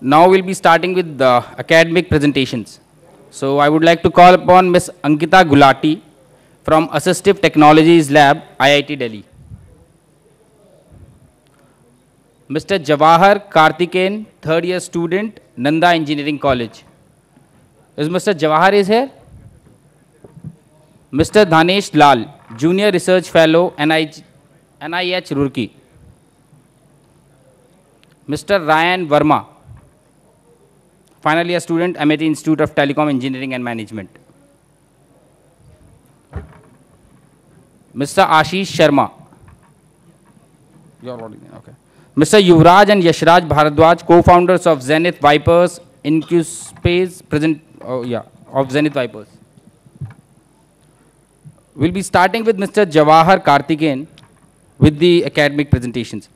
Now we'll be starting with the academic presentations. So I would like to call upon Ms. Ankita Gulati from Assistive Technologies Lab, IIT Delhi. Mr. Jawahar Karthikeyan, third year student, Nandha Engineering College. Is Mr. Jawahar is here? Mr. Dhanesh Lal, Junior Research Fellow, NIH Roorkee. Mr. Ryaan Verma, final year student, Amity Institute of Telecom Engineering and Management. Mr. Ashish Sharma. Okay. Mr. Yuvraj and Yashraj Bhardwaj, co-founders of Zenith Vipers, Incuspaze, of Zenith Vipers. We'll be starting with Mr. Jawahar Karthikeyan with the academic presentations.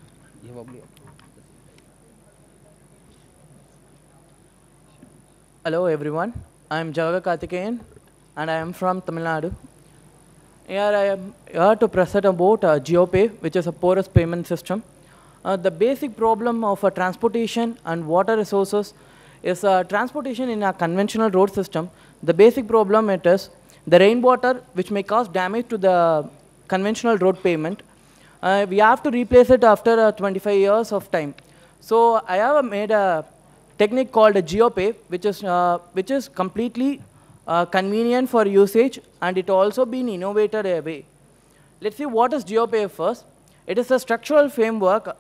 Hello everyone, I am Jawahar Karthikeyan and I am from Tamil Nadu. Here I am here to present about Geopave, which is a porous payment system. The basic problem of transportation and water resources is transportation in a conventional road system. The basic problem it is the rainwater, which may cause damage to the conventional road pavement. We have to replace it after 25 years of time. So I have made a technique called a Geopave, which is completely convenient for usage, and it also been innovated away. Let's see what is Geopave first. It is a structural framework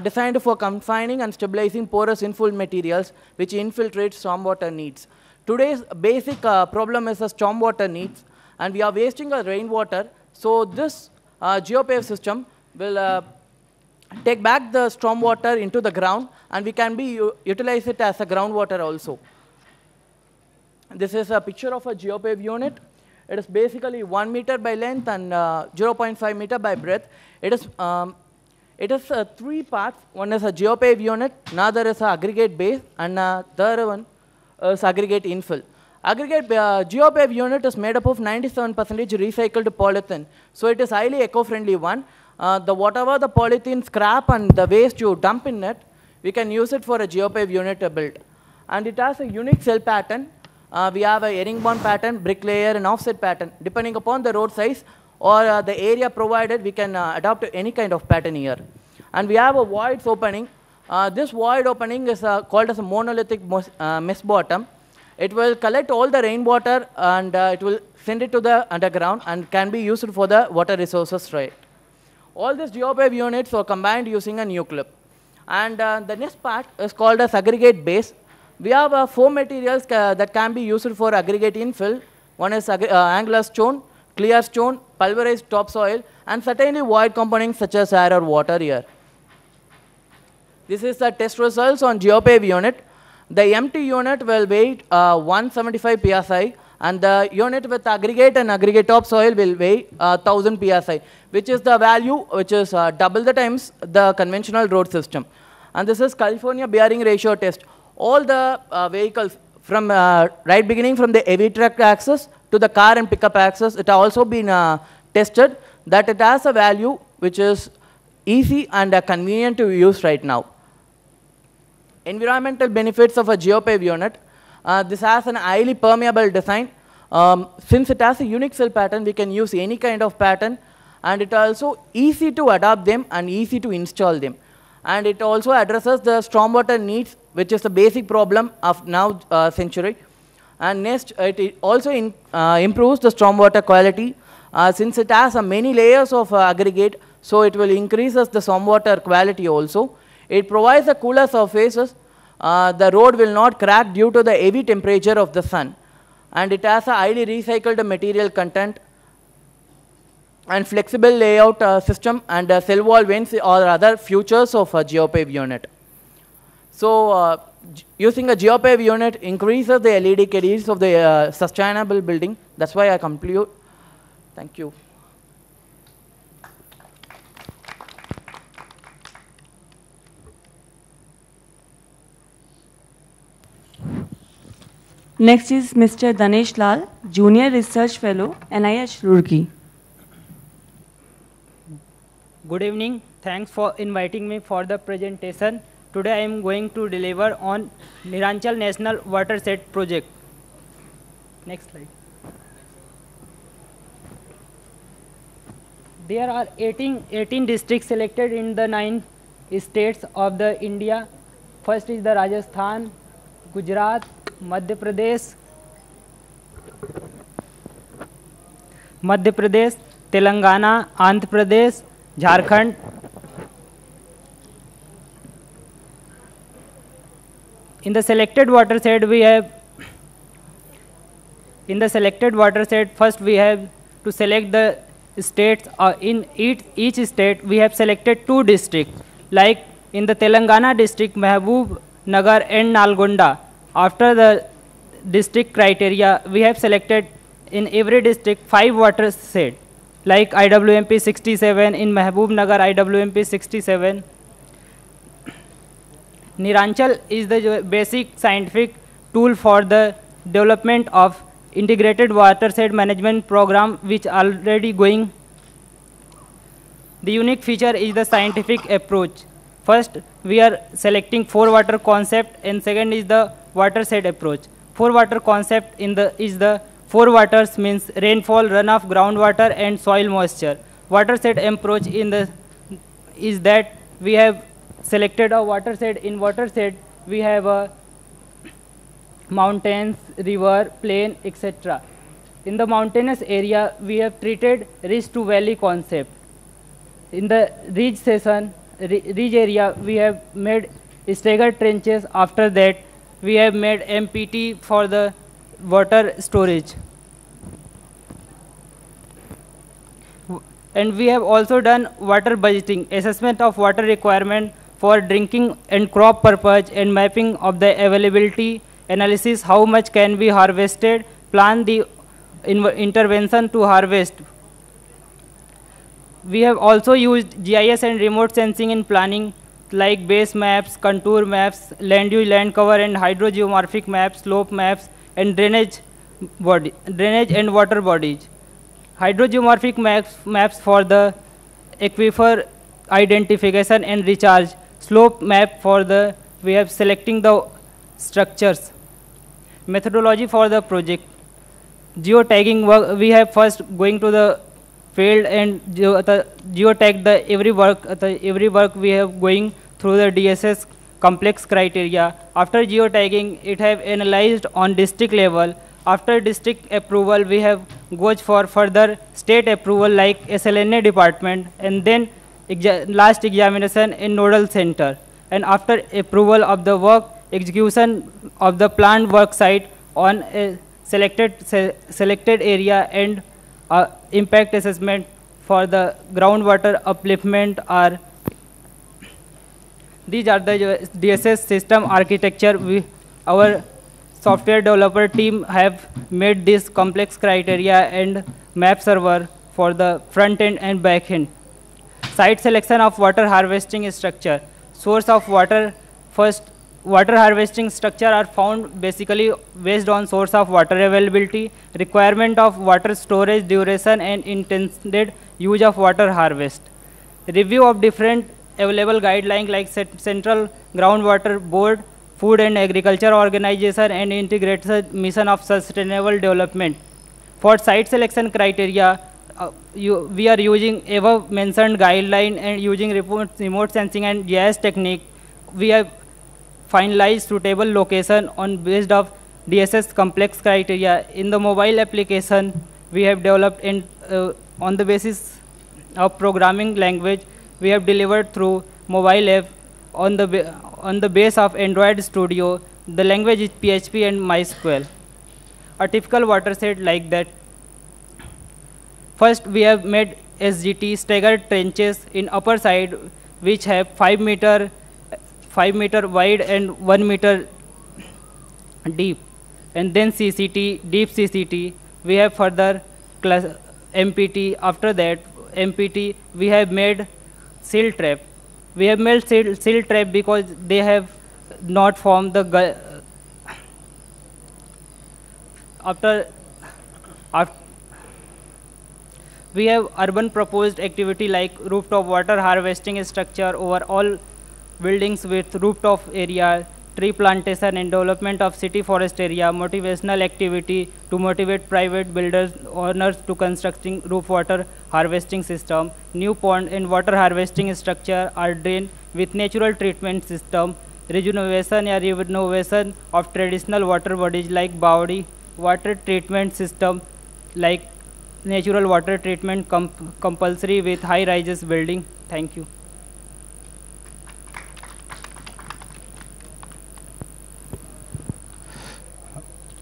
designed for confining and stabilizing porous infill materials which infiltrate stormwater needs. Today's basic problem is the stormwater needs, and we are wasting our rainwater. So this Geopave system will take back the stormwater into the ground, and we can utilize it as a groundwater also. This is a picture of a Geopave unit. It is basically 1 meter by length and 0.5 meter by breadth. It is 3 parts. One is a Geopave unit, another is an aggregate base, and the other one is aggregate infill. Aggregate Geopave unit is made up of 97% recycled polythene. So it is highly eco-friendly one. Whatever the polythene scrap and the waste you dump in it, we can use it for a Geopave unit build. And it has a unique cell pattern. We have a herringbone pattern, brick layer, and offset pattern. Depending upon the road size or the area provided, we can adopt any kind of pattern here. And we have a void opening. This void opening is called as a monolithic mesh bottom. It will collect all the rainwater and it will send it to the underground and can be used for the water resources right. All these Geopave units are combined using a new clip. And the next part is called as aggregate base. We have 4 materials that can be used for aggregate infill. One is angular stone, clear stone, pulverized topsoil, and certainly void components such as air or water here. This is the test results on Geopave unit. The empty unit will weigh 175 psi, and the unit with aggregate and aggregate topsoil will weigh 1000 psi, which is the value which is double the times the conventional road system. And this is California bearing ratio test. All the vehicles from right beginning from the heavy truck axis to the car and pickup axis, it has also been tested that it has a value which is easy and convenient to use right now. Environmental benefits of a Geopave unit. This has an highly permeable design. Since it has a unique cell pattern, we can use any kind of pattern, and it also easy to adopt them and easy to install them. And it also addresses the stormwater needs, which is the basic problem of now century. And next, it also improves the stormwater quality. Since it has many layers of aggregate, so it will increase the stormwater quality also. It provides a cooler surfaces. The road will not crack due to the heavy temperature of the sun. And it has a highly recycled material content and flexible layout system, and cell wall vents or other features of a Geopave unit. So using a Geopave unit increases the LED cadence of the sustainable building. That's why I conclude. Thank you. Next is Mr. Dhanesh Lal, Junior Research Fellow, NIH Roorkee. Good evening. Thanks for inviting me for the presentation. Today I am going to deliver on Neeranchal National Watershed Project. Next slide. There are 18 districts selected in the 9 states of the India. First is the Rajasthan, Gujarat, Madhya Pradesh, Telangana, Andhra Pradesh, Jharkhand. In the selected watershed, first we have to select the states. In each state, we have selected 2 districts. Like in the Telangana district, Mahbub Nagar and Nalgonda. After the district criteria, we have selected in every district 5 watersheds. Like IWMP 67, in Mahbub Nagar IWMP 67. Neeranchal is the basic scientific tool for the development of integrated watershed management program which already going. The unique feature is the scientific approach. First, we are selecting 4 water concept, and second is the watershed approach. 4 water concept is the 4 waters means rainfall, runoff, groundwater, and soil moisture. Watershed approach is that we have selected a watershed. In watershed, we have mountains, river, plain, etc. In the mountainous area, we have treated ridge to valley concept. In the ridge area, we have made staggered trenches. After that, we have made MPT for the water storage. And we have also done water budgeting, assessment of water requirement for drinking and crop purpose, and mapping of the availability, analysis how much can be harvested, plan the intervention to harvest. We have also used GIS and remote sensing in planning, like base maps, contour maps, land use, land cover, and hydrogeomorphic maps, slope maps, and drainage and water bodies. Hydrogeomorphic maps for the aquifer identification and recharge. Slope map for we have selecting the structures. Methodology for the project. Geotagging work, we have first going to the field and geotag the every work we have going through the DSS complex criteria. After geotagging, it have analyzed on district level. After district approval, we have goes for further state approval like SLNA department, and then last examination in nodal center. And after approval of the work, execution of the planned work site on a selected area, and impact assessment for the groundwater upliftment are. These are the DSS system architecture. Our software developer team have made this complex criteria and map server for the front end and back end. Site selection of water harvesting structure. Source of water. First, water harvesting structure are found basically based on source of water availability, requirement of water storage, duration, and intended use of water harvest. Review of different available guidelines like Central Groundwater Board, Food and Agriculture Organization, and Integrated Mission of Sustainable Development. For site selection criteria, we are using above mentioned guideline and using remote sensing and GIS technique. We have finalized suitable location on based of DSS complex criteria. In the mobile application, we have developed on the basis of programming language. We have delivered through mobile app on the base of Android Studio. The language is PHP and MySQL. A typical watershed like that. First, we have made SGT staggered trenches in upper side, which have 5 meter wide and 1 meter deep. And then CCT, deep CCT. We have further class MPT. After that, MPT, we have made seal trap. We have made seal trap because they have not formed the after we have urban proposed activity like rooftop water harvesting structure over all buildings with rooftop area, tree plantation and development of city forest area, motivational activity to motivate private builders, owners to constructing roof water harvesting system, new pond and water harvesting structure are drained with natural treatment system, rejuvenation or renovation of traditional water bodies like Bawdi, water treatment system like natural water treatment compulsory with high-rises building. Thank you.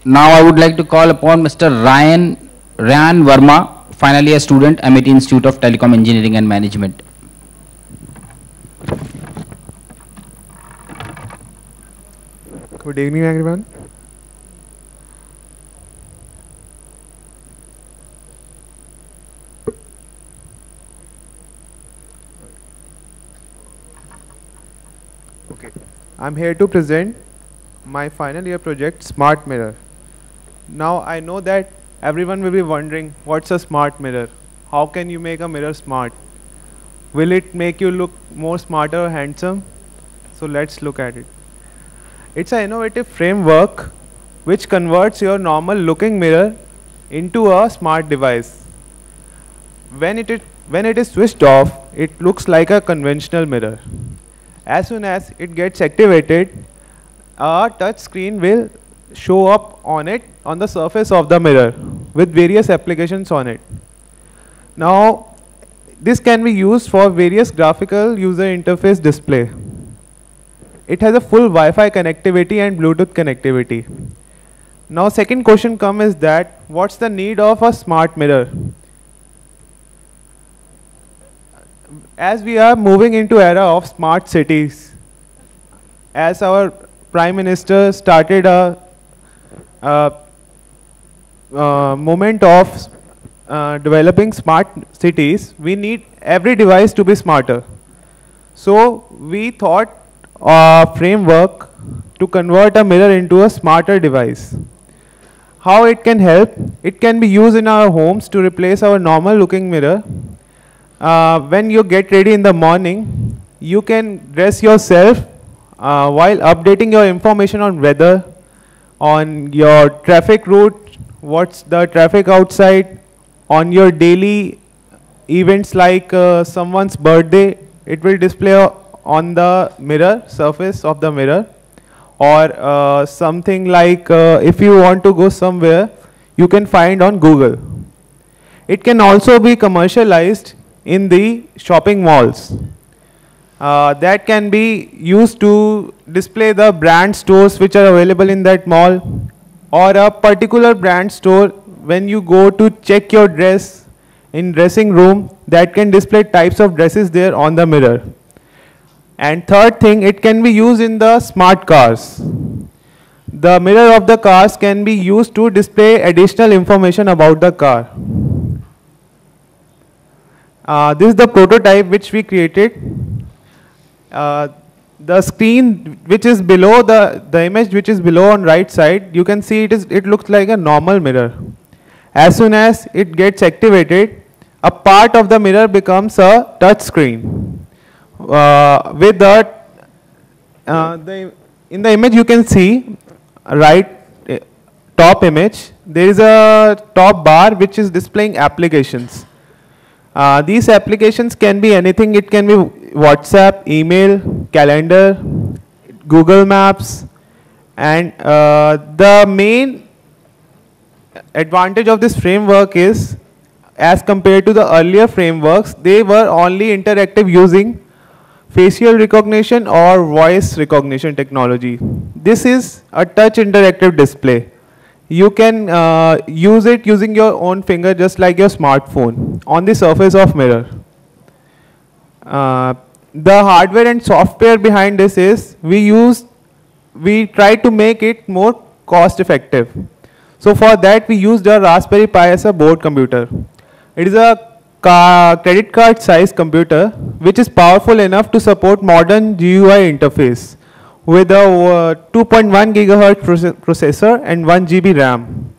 Now I would like to call upon Mr. Ryaan Verma, final year student, Amity Institute of Telecom Engineering and Management. Good evening, everyone. Okay, I'm here to present my final year project, Smart Mirror. Now I know that everyone will be wondering, what's a smart mirror? How can you make a mirror smart? Will it make you look more smarter or handsome? So let's look at it. It's an innovative framework which converts your normal looking mirror into a smart device. When it is switched off, it looks like a conventional mirror. As soon as it gets activated, a touch screen will show up on it on the surface of the mirror with various applications on it. Now this can be used for various graphical user interface display. It has a full Wi-Fi connectivity and Bluetooth connectivity. Now second question comes is that what's the need of a smart mirror? As we are moving into era of smart cities, as our Prime Minister started a moment of developing smart cities, we need every device to be smarter. So we thought a framework to convert a mirror into a smarter device. How it can help? It can be used in our homes to replace our normal looking mirror. When you get ready in the morning, you can dress yourself while updating your information on weather, on your traffic route, what's the traffic outside, on your daily events like someone's birthday, it will display on the mirror, surface of the mirror, or something like if you want to go somewhere, you can find on Google. It can also be commercialized in the shopping malls. That can be used to display the brand stores which are available in that mall, or a particular brand store when you go to check your dress in dressing room, that can display types of dresses there on the mirror. And third thing, it can be used in the smart cars. The mirror of the cars can be used to display additional information about the car. This is the prototype which we created. The screen which is below the image which is below on right side, you can see it looks like a normal mirror. As soon as it gets activated, a part of the mirror becomes a touch screen. With that, in the image you can see right top image, there is a top bar which is displaying applications. These applications can be anything. It can be WhatsApp, email, calendar, Google Maps, and the main advantage of this framework is, as compared to the earlier frameworks, they were only interactive using facial recognition or voice recognition technology. This is a touch interactive display. You can use it using your own finger, just like your smartphone, on the surface of mirror. The hardware and software behind this is, we try to make it more cost effective. So for that we used a Raspberry Pi as a board computer. It is a credit card size computer which is powerful enough to support modern GUI interface with a 2.1 GHz processor and 1 GB RAM.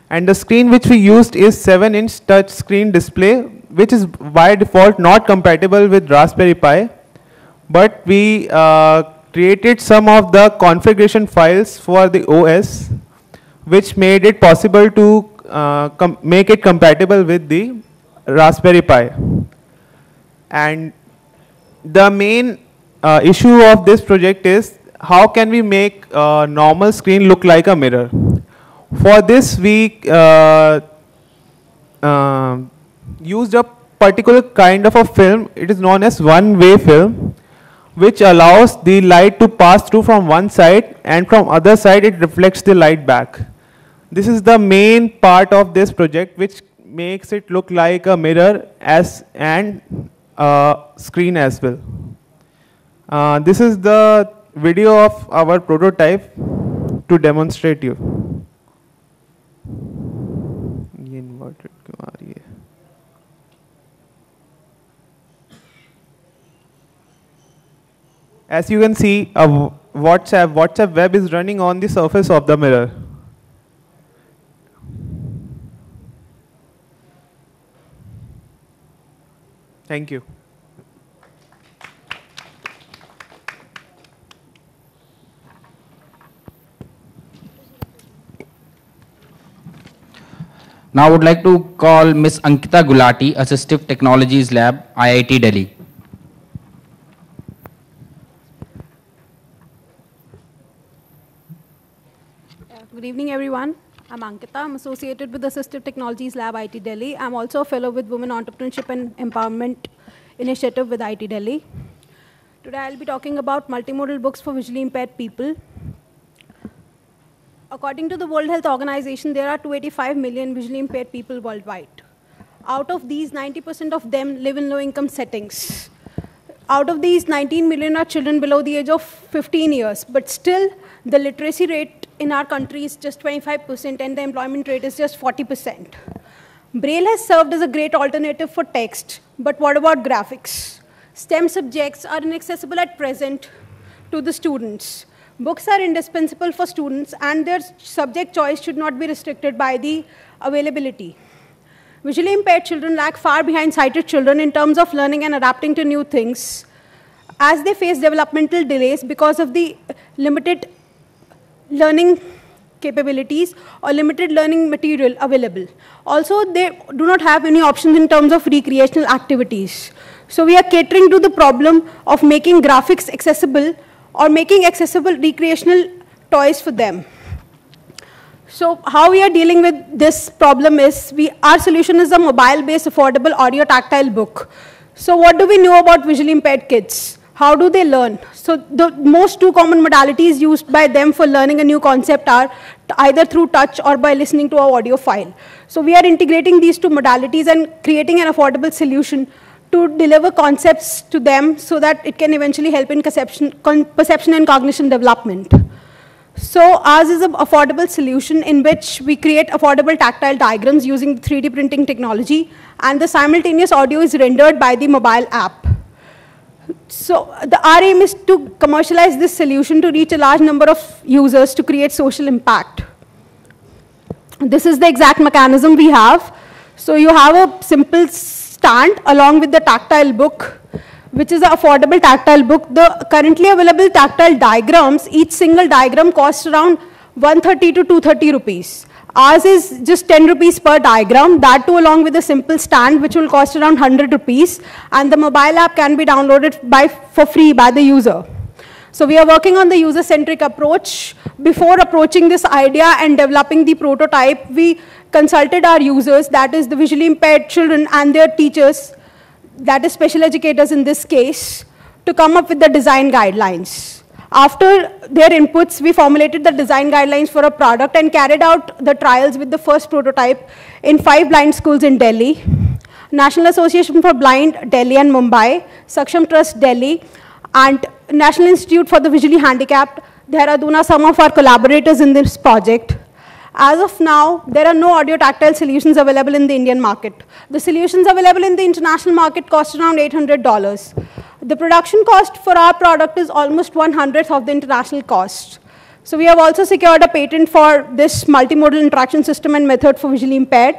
And the screen which we used is 7-inch touch screen display, which is by default not compatible with Raspberry Pi, but we created some of the configuration files for the OS, which made it possible to make it compatible with the Raspberry Pi. And the main issue of this project is how can we make a normal screen look like a mirror. For this, we used a particular kind of a film. It is known as one-way film, which allows the light to pass through from one side, and from other side it reflects the light back. This is the main part of this project, which makes it look like a mirror and a screen as well. This is the video of our prototype to demonstrate you. As you can see, a WhatsApp web is running on the surface of the mirror. Thank you. Now I would like to call Ms. Ankita Gulati, Assistive Technologies Lab, IIT Delhi. Good evening, everyone. I'm Ankita. I'm associated with the Assistive Technologies Lab, IT Delhi. I'm also a fellow with Women Entrepreneurship and Empowerment Initiative with IT Delhi. Today, I'll be talking about multimodal books for visually impaired people. According to the World Health Organization, there are 285 million visually impaired people worldwide. Out of these, 90% of them live in low-income settings. Out of these, 19 million are children below the age of 15 years, but still, the literacy rate in our country is just 25% and the employment rate is just 40%. Braille has served as a great alternative for text, but what about graphics? STEM subjects are inaccessible at present to the students. Books are indispensable for students and their subject choice should not be restricted by the availability. Visually impaired children lag far behind sighted children in terms of learning and adapting to new things, as they face developmental delays because of the limited learning capabilities or limited learning material available. Also, they do not have any options in terms of recreational activities. So we are catering to the problem of making graphics accessible or making accessible recreational toys for them. So how we are dealing with this problem is, our solution is a mobile-based affordable audio tactile book. So what do we know about visually impaired kids? How do they learn? So the most two common modalities used by them for learning a new concept are either through touch or by listening to our audio file. So we are integrating these two modalities and creating an affordable solution to deliver concepts to them so that it can eventually help in perception and cognition development. So ours is an affordable solution in which we create affordable tactile diagrams using 3D printing technology, and the simultaneous audio is rendered by the mobile app. So our aim is to commercialize this solution to reach a large number of users to create social impact. This is the exact mechanism we have. So you have a simple stand along with the tactile book, which is an affordable tactile book. The currently available tactile diagrams, each single diagram costs around 130 to 230 rupees. Ours is just 10 rupees per diagram, that too along with a simple stand which will cost around 100 rupees, and the mobile app can be downloaded for free by the user. So we are working on the user-centric approach. Before approaching this idea and developing the prototype, we consulted our users, that is the visually impaired children and their teachers, that is special educators in this case, to come up with the design guidelines. After their inputs, we formulated the design guidelines for a product and carried out the trials with the first prototype in 5 blind schools in Delhi, National Association for Blind, Delhi and Mumbai, Saksham Trust, Delhi, and National Institute for the Visually Handicapped, Dehradun are some of our collaborators in this project. As of now, there are no audio tactile solutions available in the Indian market. The solutions available in the international market cost around $800. The production cost for our product is almost 1/100th of the international cost. So we have also secured a patent for this multimodal interaction system and method for visually impaired.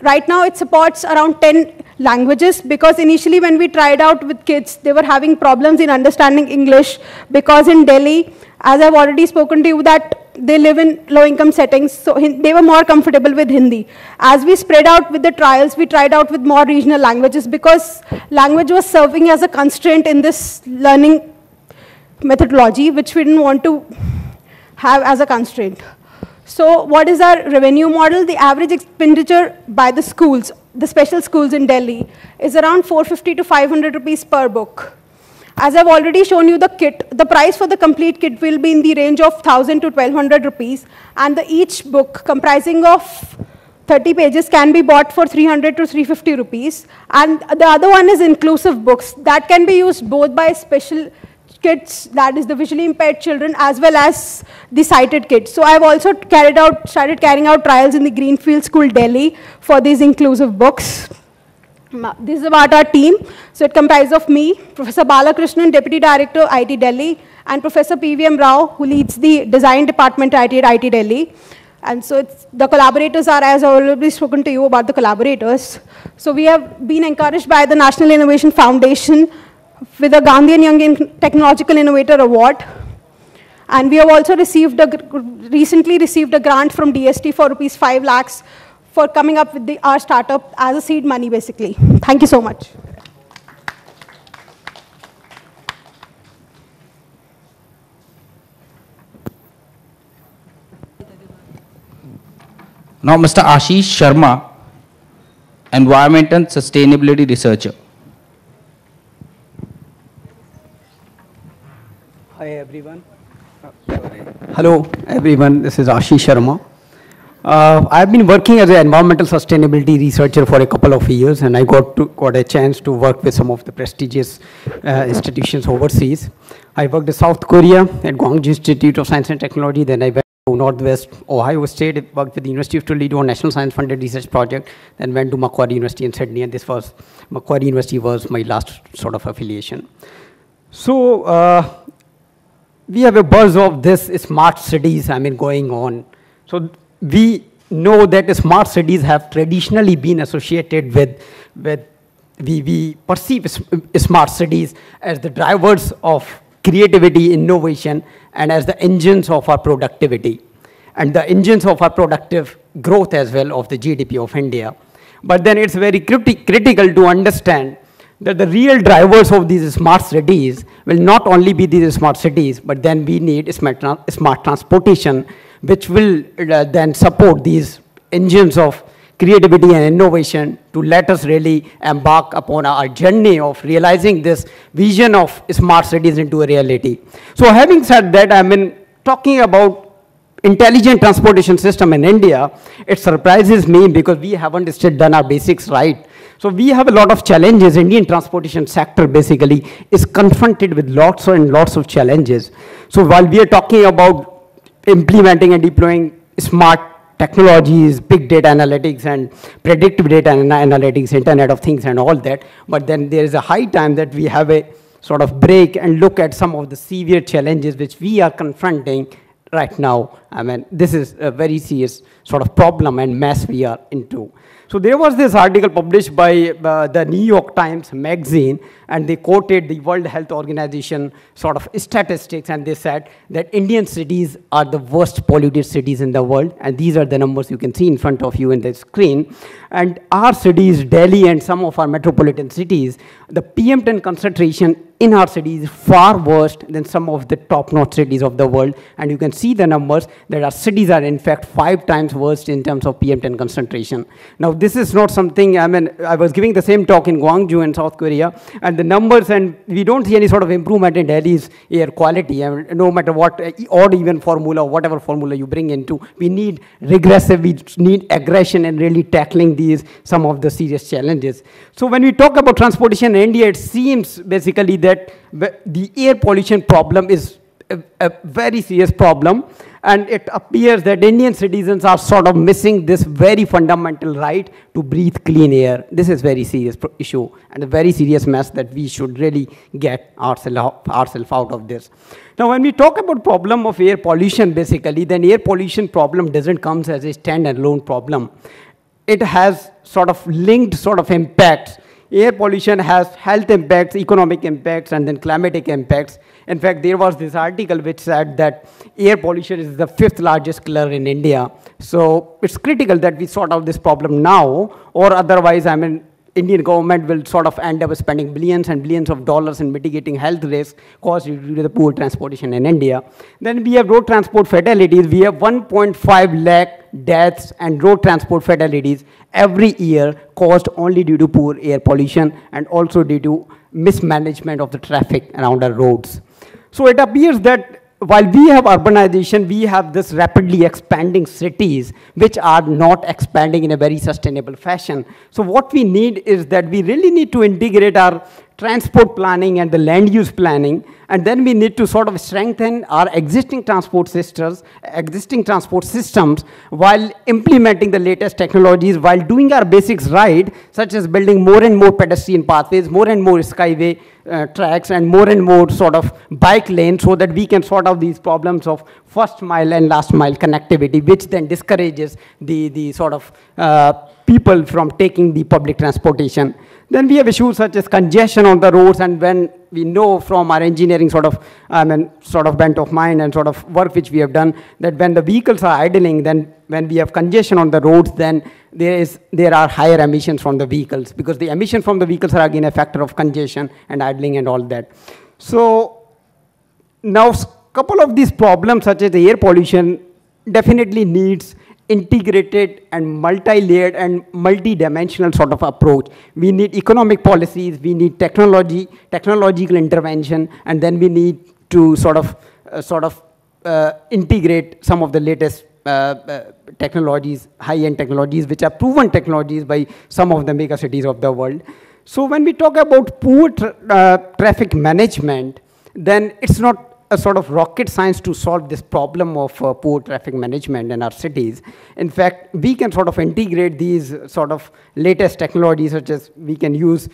Right now, it supports around 10 languages, because initially when we tried out with kids, they were having problems in understanding English, because in Delhi, as I've already spoken to you, that they live in low-income settings, so they were more comfortable with Hindi. As we spread out with the trials, we tried out with more regional languages, because language was serving as a constraint in this learning methodology, which we didn't want to have as a constraint. So what is our revenue model? The average expenditure by the schools, the special schools in Delhi, is around 450 to 500 rupees per book. As I've already shown you the kit, the price for the complete kit will be in the range of 1,000 to 1,200 rupees, and each book comprising of 30 pages can be bought for 300 to 350 rupees. And the other one is inclusive books that can be used both by special kids, that is the visually impaired children, as well as the sighted kids. So I've also started carrying out trials in the Greenfield School, Delhi, for these inclusive books. This is about our team. So it comprises of me, Professor Balakrishnan, Deputy Director, IT Delhi, and Professor PVM Rao, who leads the design department at IT Delhi. And so the collaborators are, as I've already spoken to you about the collaborators. So we have been encouraged by the National Innovation Foundation with the Gandhian Young Technological Innovator Award. And we have also recently received a grant from DST for rupees 5 lakhs for coming up with our startup as a seed money, basically. Thank you so much. Now, Mr. Ashish Sharma, Environment and Sustainability Researcher. Hi, everyone. Hello, everyone. This is Ashish Sharma. I've been working as an environmental sustainability researcher for a couple of years, and I got a chance to work with some of the prestigious institutions overseas. I worked in South Korea at Gwangju Institute of Science and Technology. Then I went to Northwest Ohio State, worked with the University of Toledo on National Science Funded Research Project, then went to Macquarie University in Sydney, and Macquarie University was my last sort of affiliation. So we have a buzz of this smart cities, going on. So we know that smart cities have traditionally been associated with we perceive smart cities as the drivers of creativity, innovation, and as the engines of our productivity, and the engines of our productive growth as well of the GDP of India. But then it's very critical to understand that the real drivers of these smart cities will not only be these smart cities, but then we need smart transportation, which will then support these engines of creativity and innovation to let us really embark upon our journey of realizing this vision of smart cities into a reality. So having said that, talking about intelligent transportation system in India, it surprises me because we haven't still done our basics right. So we have a lot of challenges. Indian transportation sector basically is confronted with lots and lots of challenges. So while we are talking about implementing and deploying smart technologies, big data analytics and predictive data analytics, Internet of Things and all that, but then there is a high time that we have a sort of break and look at some of the severe challenges which we are confronting right now. This is a very serious sort of problem and mess we are into. So there was this article published by the New York Times magazine, and they quoted the World Health Organization sort of statistics, and they said that Indian cities are the worst polluted cities in the world, and these are the numbers you can see in front of you in the screen. And our cities, Delhi and some of our metropolitan cities, the PM10 concentration in our cities is far worse than some of the top-notch cities of the world, and you can see the numbers that our cities are in fact 5 times worse in terms of PM10 concentration. Now this is not something, I was giving the same talk in Gwangju in South Korea, and the numbers, and we don't see any sort of improvement in Delhi's air quality, no matter what odd even formula, whatever formula you bring into, we need regressive, we need aggression and really tackling some of the serious challenges. So when we talk about transportation in India, it seems basically that the air pollution problem is a very serious problem, and it appears that Indian citizens are sort of missing this very fundamental right to breathe clean air. This is a very serious issue and a very serious mess that we should really get ourselves out of this. Now when we talk about problem of air pollution basically, then air pollution problem doesn't come as a standalone problem. It has sort of linked sort of impacts air pollution has health impacts, economic impacts, and then climatic impacts. In fact, there was this article which said that air pollution is the 5th largest killer in India. So it's critical that we sort out this problem now, or otherwise, I mean, Indian government will sort of end up spending billions and billions of dollars in mitigating health risks caused due to the poor transportation in India. Then we have road transport fatalities. We have 1.5 lakh deaths and road transport fatalities every year caused only due to poor air pollution and also due to mismanagement of the traffic around our roads. So it appears that while we have urbanization, we have this rapidly expanding cities which are not expanding in a very sustainable fashion. So what we need is that we really need to integrate our transport planning and the land use planning, and then we need to sort of strengthen our existing transport systems while implementing the latest technologies, while doing our basics right, such as building more and more pedestrian pathways, more and more skyway tracks, and more sort of bike lanes, so that we can sort out these problems of first mile and last mile connectivity, which then discourages the sort of people from taking the public transportation. Then we have issues such as congestion on the roads, and when we know from our engineering sort of bent of mind and sort of work which we have done, that when the vehicles are idling, then when we have congestion on the roads, then there are higher emissions from the vehicles, because the emissions from the vehicles are again a factor of congestion and idling and all that. So now couple of these problems such as the air pollution definitely needs integrated and multi-layered and multi-dimensional sort of approach. We need economic policies, we need technological intervention, and then we need to sort of integrate some of the latest technologies, high-end technologies, which are proven technologies by some of the mega cities of the world. So when we talk about poor traffic management, then it's not a sort of rocket science to solve this problem of poor traffic management in our cities. In fact, we can sort of integrate these sort of latest technologies, such as we can use,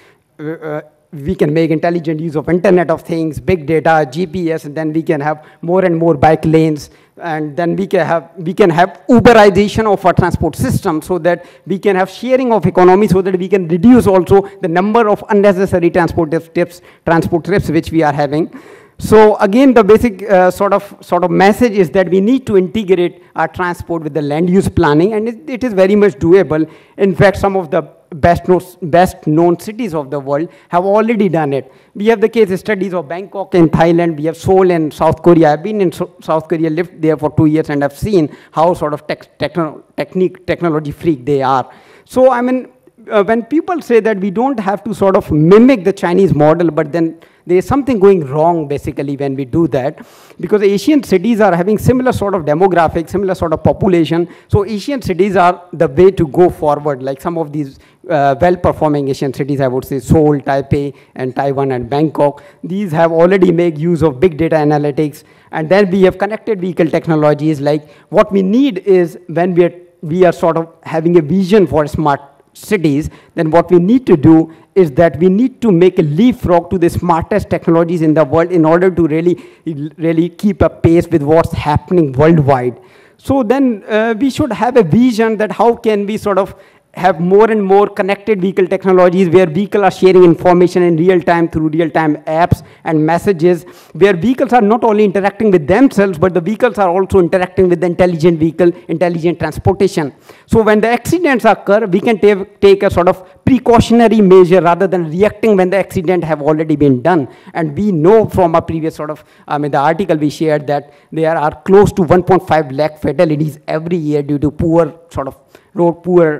we can make intelligent use of Internet of Things, big data, GPS, and then we can have more and more bike lanes, and then we can have Uberization of our transport system, so that we can have sharing of economy, so that we can reduce also the number of unnecessary transport trips which we are having. So again, the basic sort of message is that we need to integrate our transport with the land use planning, and it is very much doable. In fact, some of the best known cities of the world have already done it. We have the case studies of Bangkok in Thailand, we have Seoul in South Korea. I've been in South Korea, lived there for 2 years, and I've seen how sort of technology freak they are. So I mean, when people say that we don't have to sort of mimic the Chinese model, but then there is something going wrong basically when we do that, because Asian cities are having similar sort of demographics, similar sort of population. So Asian cities are the way to go forward, like some of these well-performing Asian cities, I would say Seoul, Taipei, and Taiwan, and Bangkok. These have already made use of big data analytics. And then we have connected vehicle technologies. Like what we need is, when we are sort of having a vision for smart cities, then what we need to do is that we need to make a leapfrog to the smartest technologies in the world in order to really keep up pace with what's happening worldwide. So then we should have a vision that how can we sort of have more and more connected vehicle technologies, where vehicles are sharing information in real time through real-time apps and messages, where vehicles are not only interacting with themselves, but the vehicles are also interacting with the intelligent vehicle, intelligent transportation. So when the accidents occur, we can take a sort of precautionary measure rather than reacting when the accident have already been done. And we know from a previous sort of, the article we shared, that there are close to 1.5 lakh fatalities every year due to poor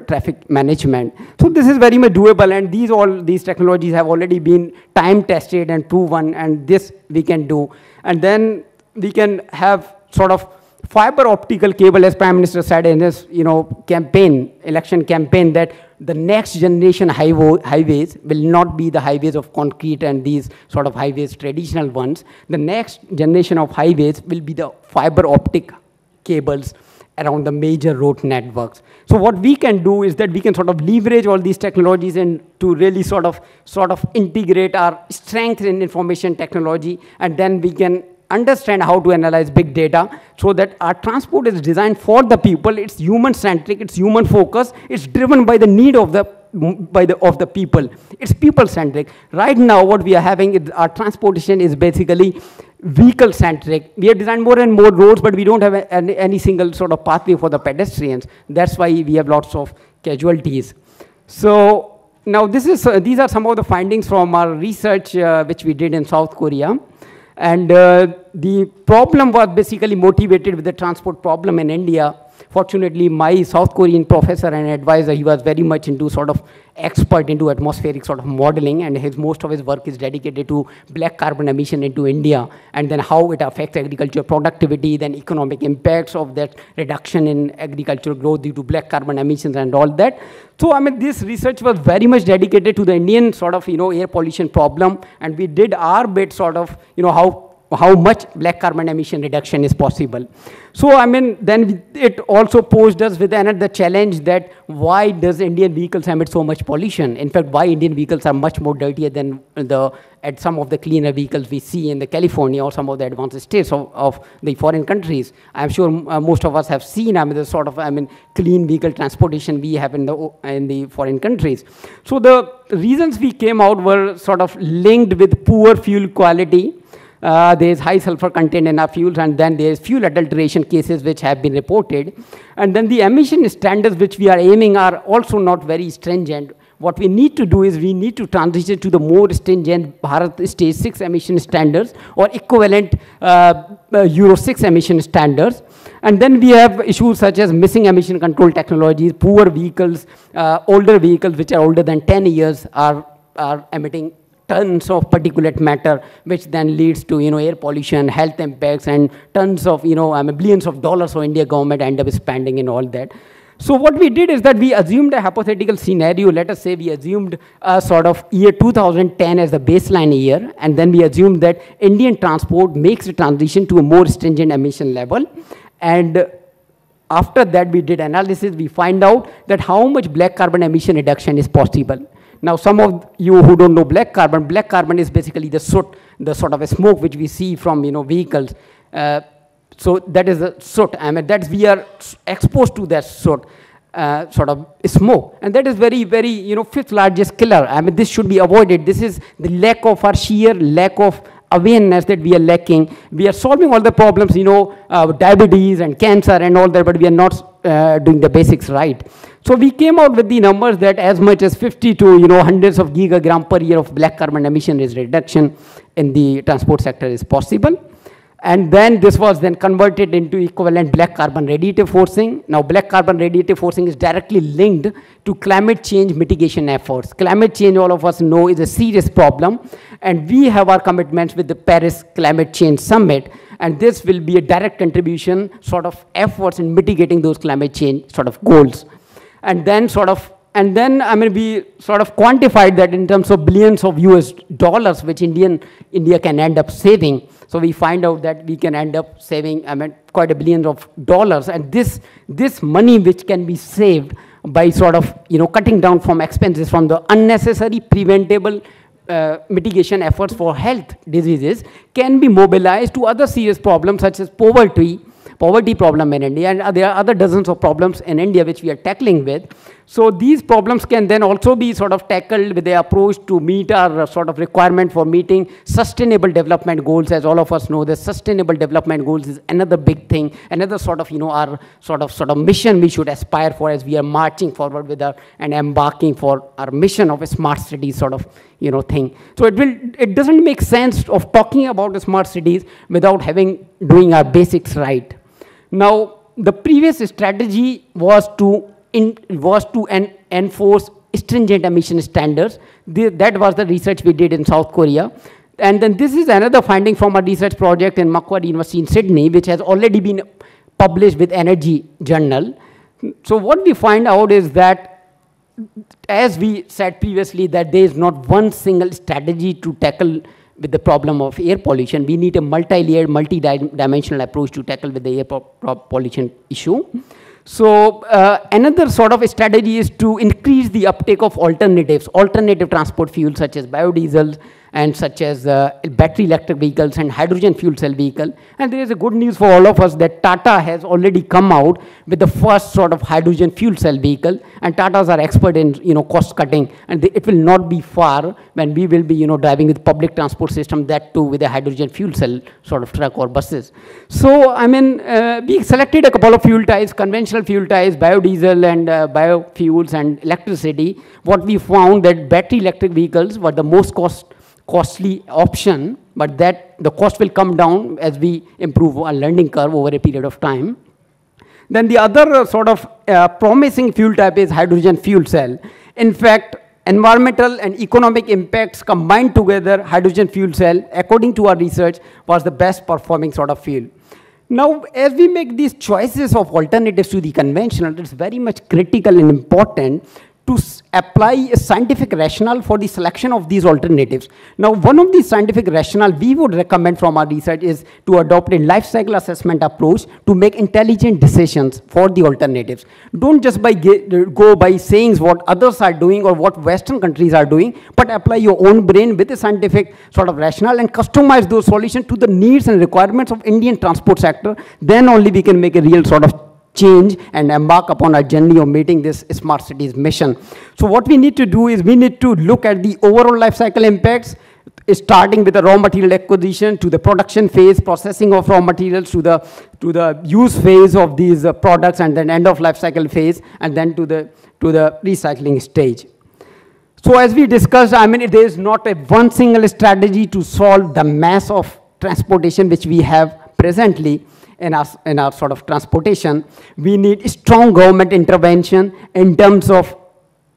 traffic management. So this is very much doable, and all these technologies have already been time tested and proven, and this we can do. And then we can have sort of fiber optical cable, as Prime Minister said in his election campaign, that the next generation highways will not be the highways of concrete and these sort of highways, traditional ones. The next generation of highways will be the fiber optic cables around the major road networks. So what we can do is that we can sort of leverage all these technologies and to really sort of integrate our strength in information technology, and then we can understand how to analyze big data, so that our transport is designed for the people. It's human-centric, it's human-focused, it's driven by the need of the of the people. It's people-centric. Right now, what we are having is our transportation is basically vehicle-centric. We have designed more and more roads, but we don't have any single sort of pathway for the pedestrians. That's why we have lots of casualties. So now these are some of the findings from our research which we did in South Korea. And the problem was basically motivated with the transport problem in India. Fortunately, my South Korean professor and advisor, he was very much into sort of expert into atmospheric sort of modeling, and most of his work is dedicated to black carbon emission into India, and then how it affects agriculture productivity, then economic impacts of that reduction in agricultural growth due to black carbon emissions and all that. So, I mean, this research was very much dedicated to the Indian sort of, air pollution problem, and we did our bit sort of, how much black carbon emission reduction is possible. So, I mean, then it also posed us with another challenge that why does Indian vehicles emit so much pollution? In fact, why Indian vehicles are much more dirtier than at some of the cleaner vehicles we see in the California or some of the advanced states of the foreign countries. I'm sure most of us have seen, I mean, the sort of, clean vehicle transportation we have in the foreign countries. So the reasons we came out were sort of linked with poor fuel quality. There is high sulfur content in our fuels, and then there is fuel adulteration cases which have been reported. And then the emission standards which we are aiming are also not very stringent. What we need to do is we need to transition to the more stringent Bharat Stage 6 emission standards or equivalent Euro 6 emission standards. And then we have issues such as missing emission control technologies, poor vehicles, older vehicles which are older than 10 years are emitting tons of particulate matter, which then leads to, air pollution, health impacts, and tons of, billions of dollars for India government end up spending in all that. So what we did is that we assumed a hypothetical scenario. Let us say we assumed a sort of year 2010 as the baseline year, and then we assumed that Indian transport makes a transition to a more stringent emission level. And after that, we did analysis. We find out that how much black carbon emission reduction is possible. Now, some of you who don't know black carbon is basically the soot, the sort of a smoke which we see from, vehicles. So that is the soot. I mean, that we are exposed to that soot sort of smoke. And that is very, very, fifth largest killer. I mean, this should be avoided. This is the lack of our sheer lack of awareness that we are lacking. We are solving all the problems, diabetes and cancer and all that, but we are not doing the basics right. So we came out with the numbers that as much as 50 to hundreds of gigagram per year of black carbon emission is reduction in the transport sector is possible. And then this was then converted into equivalent black carbon radiative forcing. Now black carbon radiative forcing is directly linked to climate change mitigation efforts. Climate change, all of us know, is a serious problem, and we have our commitments with the Paris Climate Change Summit, and this will be a direct contribution sort of efforts in mitigating those climate change sort of goals. And then we sort of quantified that in terms of billions of US dollars, which India can end up saving. So we find out that we can end up saving, quite a billion of dollars. And this money which can be saved by sort of, cutting down from expenses from the unnecessary preventable mitigation efforts for health diseases can be mobilized to other serious problems such as poverty problem in India, and there are other dozens of problems in India which we are tackling with. So these problems can then also be sort of tackled with the approach to meet our sort of requirement for meeting sustainable development goals. As all of us know, the sustainable development goals is another big thing, another sort of, our sort of mission we should aspire for as we are marching forward with and embarking for our mission of a smart city sort of, thing. So it doesn't make sense of talking about the smart cities without doing our basics right. Now, the previous strategy was to enforce stringent emission standards. That was the research we did in South Korea. And then this is another finding from a research project in Macquarie University in Sydney, which has already been published with Energy Journal. So what we find out is that, as we said previously, that there is not one single strategy to tackle with the problem of air pollution. We need a multi-layered, multi-dimensional approach to tackle with the air pollution issue. So another sort of strategy is to increase the uptake of alternative transport fuels such as biodiesel and such as battery electric vehicles and hydrogen fuel cell vehicle. And there is a good news for all of us that Tata has already come out with the first sort of hydrogen fuel cell vehicle, and Tatas are expert in cost cutting, and it will not be far when we will be driving with public transport system, that too with a hydrogen fuel cell sort of truck or buses. So I mean, we selected a couple of fuel types, conventional fuel types, biodiesel and biofuels and electricity. What we found that battery electric vehicles were the most costly option, but that the cost will come down as we improve our learning curve over a period of time. Then the other sort of promising fuel type is hydrogen fuel cell. In fact, environmental and economic impacts combined together, hydrogen fuel cell, according to our research, was the best performing sort of fuel. Now, as we make these choices of alternatives to the conventional, it's very much critical and important to apply a scientific rationale for the selection of these alternatives. Now, one of the scientific rationale we would recommend from our research is to adopt a life cycle assessment approach to make intelligent decisions for the alternatives. Don't just go by saying what others are doing or what Western countries are doing, but apply your own brain with a scientific sort of rationale and customize those solutions to the needs and requirements of Indian transport sector. Then only we can make a real sort of change and embark upon our journey of meeting this smart cities mission. So what we need to do is we need to look at the overall life cycle impacts, starting with the raw material acquisition to the production phase, processing of raw materials to the use phase of these products, and then end of life cycle phase, and then to the recycling stage. So as we discussed, I mean, there is not a one single strategy to solve the mass of transportation which we have presently in our sort of transportation. We need strong government intervention in terms of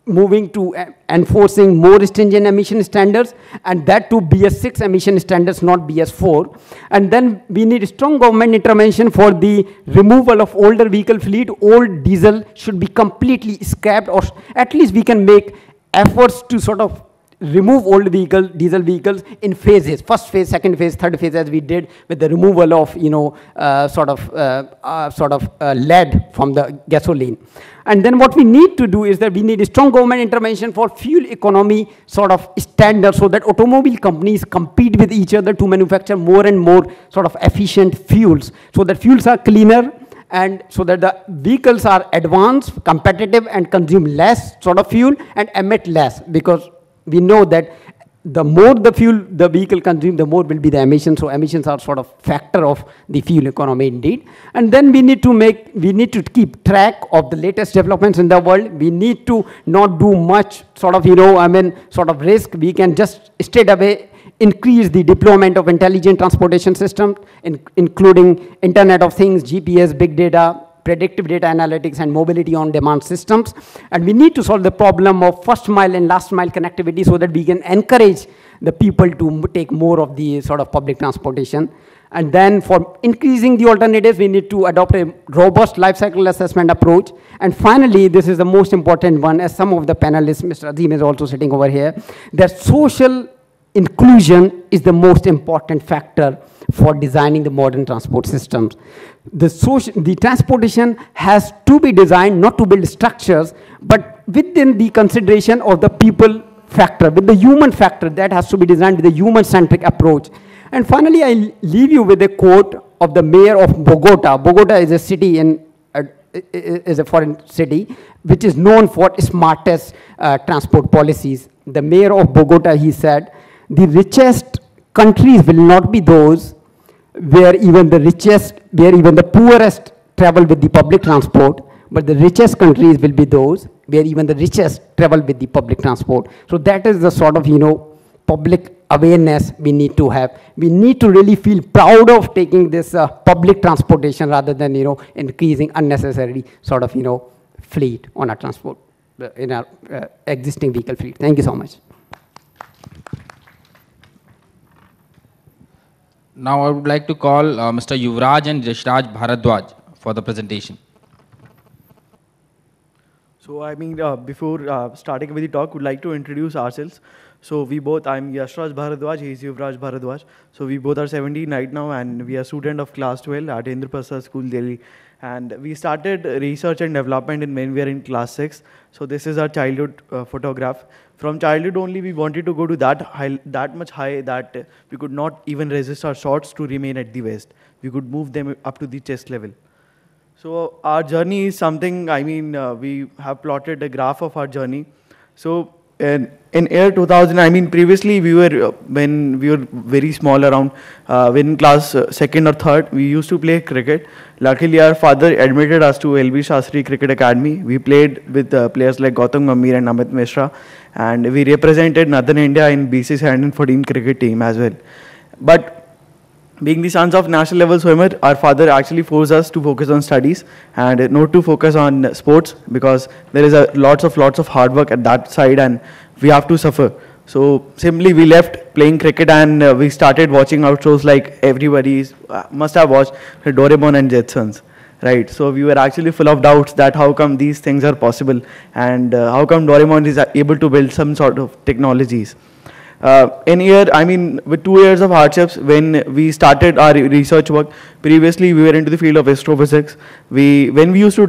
moving to enforcing more stringent emission standards, and that to BS6 emission standards, not BS4. And then we need strong government intervention for the removal of older vehicle fleet. Old diesel should be completely scrapped, or at least we can make efforts to sort of remove old diesel vehicles in phases, first phase, second phase, third phase, as we did with the removal of, lead from the gasoline. And then what we need to do is that we need a strong government intervention for fuel economy sort of standards, so that automobile companies compete with each other to manufacture more and more sort of efficient fuels, so that fuels are cleaner, and so that the vehicles are advanced, competitive, and consume less sort of fuel and emit less, because we know that the more the fuel the vehicle consumes, the more will be the emissions. So emissions are sort of factor of the fuel economy indeed. And then we need to keep track of the latest developments in the world. We need to not do much sort of, sort of risk. We can just straight away increase the deployment of intelligent transportation systems, including Internet of Things, GPS, big data, predictive data analytics, and mobility on demand systems. And we need to solve the problem of first mile and last mile connectivity, so that we can encourage the people to take more of the sort of public transportation. And then for increasing the alternatives, we need to adopt a robust life cycle assessment approach. And finally, this is the most important one, as some of the panelists, Mr. Azim is also sitting over here, that social inclusion is the most important factor for designing the modern transport systems. The transportation has to be designed not to build structures, but within the consideration of the people factor, with the human factor. That has to be designed with a human-centric approach. And finally, I leave you with a quote of the mayor of Bogota. Bogota is a city is a foreign city which is known for smartest transport policies. The mayor of Bogota, he said, "The richest countries will not be those where even the poorest travel with the public transport, but the richest countries will be those where even the richest travel with the public transport." So that is the sort of, public awareness we need to have. We need to really feel proud of taking this public transportation, rather than, increasing unnecessarily sort of, fleet on our transport, in our existing vehicle fleet. Thank you so much. Now I would like to call Mr. Yuvraj and Yashraj Bhardwaj for the presentation. So before starting with the talk, would like to introduce ourselves. So I'm Yashraj Bhardwaj, he is Yuvraj Bhardwaj. So we both are 17 right now, and we are student of class 12 at Indraprastha School, Delhi. And we started research and development when we were in class 6. So this is our childhood photograph. From childhood only, we wanted to go to that much high that we could not even resist our shots to remain at the waist. We could move them up to the chest level. So our journey is something, we have plotted a graph of our journey. So in year 2000, previously we were, when we were very small around, when in class second or third, we used to play cricket. Luckily, our father admitted us to LB Shastri Cricket Academy. We played with players like Gautam Gambhir and Amit Mishra, and we represented Northern India in BC's 114 cricket team as well. But being the sons of national level swimmer, our father actually forced us to focus on studies and not to focus on sports, because there is lots of hard work at that side and we have to suffer. So simply we left playing cricket and we started watching out shows like everybody must have watched Doraemon and Jetsons. Right, so we were actually full of doubts that how come these things are possible and how come Doraemon is able to build some sort of technologies. With 2 years of hardships, when we started our research work, previously we were into the field of astrophysics. When we used to